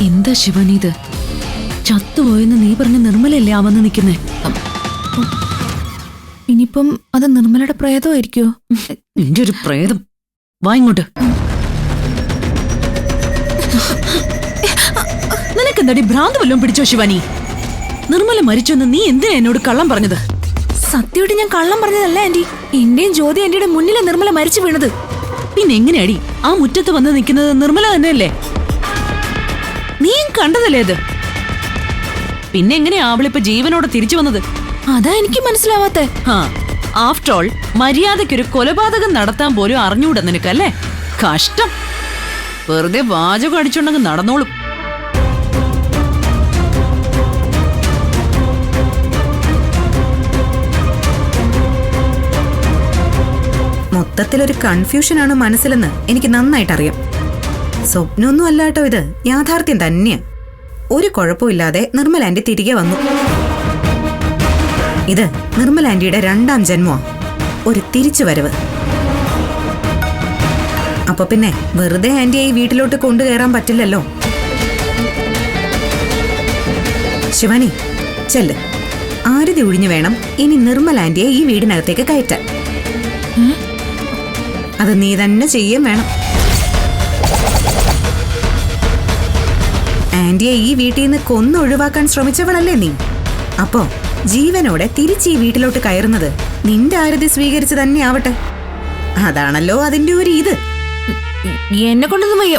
എന്താ ശിവാനി ഇത്? ചത്തുപോയെന്ന് നീ പറഞ്ഞ നിർമ്മലല്ലേ ആ വന്ന് നിൽക്കുന്നേ? ഇനിയിപ്പം അത് നിർമ്മലയുടെ പ്രേതമായിരിക്കോ? നിന്റെ ഒരു പ്രേതം. വാ ഇങ്ങോട്ട്. നിനക്കെന്താടി ഭ്രാന്ത് വല്ലതും പിടിച്ചോ ശിവാനി? നിർമ്മല മരിച്ചെന്ന് നീ എന്തിനാ എന്നോട് കള്ളം പറഞ്ഞത്? സത്യമായിട്ട് ഞാൻ കള്ളം പറഞ്ഞതല്ല ആന്റി. എന്റെയും ജ്യോതി ആന്റിയുടെ മുന്നിലെ നിർമ്മല മരിച്ചു വീണത്. പിന്നെ എങ്ങനെയാടി ആ മുറ്റത്ത് വന്ന് നിൽക്കുന്നത് നിർമ്മല തന്നെയല്ലേ? നീയും കണ്ടതല്ലേ അത്? പിന്നെ എങ്ങനെയാ അവളിപ്പോ ജീവനോടെ തിരിച്ചു വന്നത്? അതാ എനിക്ക് മനസ്സിലാവാത്തെ. ആഫ്റ്റർ ഓൾ മര്യാദയ്ക്കൊരു കൊലപാതകം നടത്താൻ പോലും അറിഞ്ഞൂടാ നിനക്കല്ലേ? കഷ്ടം. വെറുതെ വാചകം അടിച്ചുണ്ടെങ്കിൽ നടന്നോളും. മൊത്തത്തിലൊരു കൺഫ്യൂഷനാണ് മനസ്സിലെന്ന് എനിക്ക് നന്നായിട്ട് അറിയാം. സ്വപ്നമൊന്നും അല്ല കേട്ടോ, ഇത് യാഥാർത്ഥ്യം തന്നെയാ. ഒരു കുഴപ്പമില്ലാതെ നിർമ്മല ആന്റി തിരികെ വന്നു. ഇത് നിർമ്മല ആന്റിയുടെ 2ാം ജന്മമാ, ഒരു തിരിച്ചുവരവ്. അപ്പൊ പിന്നെ വെറുതെ ആന്റിയെ ഈ വീട്ടിലോട്ട് കൊണ്ടുകയറാൻ പറ്റില്ലല്ലോ. ശിവാനി ചെല്ല്, ആരതി ഒഴിഞ്ഞു വേണം ഇനി നിർമ്മല ആന്റിയെ ഈ വീടിനകത്തേക്ക് കയറ്റാൻ. അത് നീ തന്നെ ചെയ്യും വേണം. ആന്റിയെ ഈ വീട്ടിൽ നിന്ന് കൊന്നൊഴിവാക്കാൻ ശ്രമിച്ചവളല്ലേ നീ? അപ്പോ ജീവനോടെ തിരിച്ച് ഈ വീട്ടിലോട്ട് കയറുന്നത് നിന്റെ ആരതി സ്വീകരിച്ച് തന്നെ ആവട്ടെ. അതാണല്ലോ അതിന്റെ ഒരു ഇത്. എന്നെ കൊണ്ടൊന്നും വയ്യ.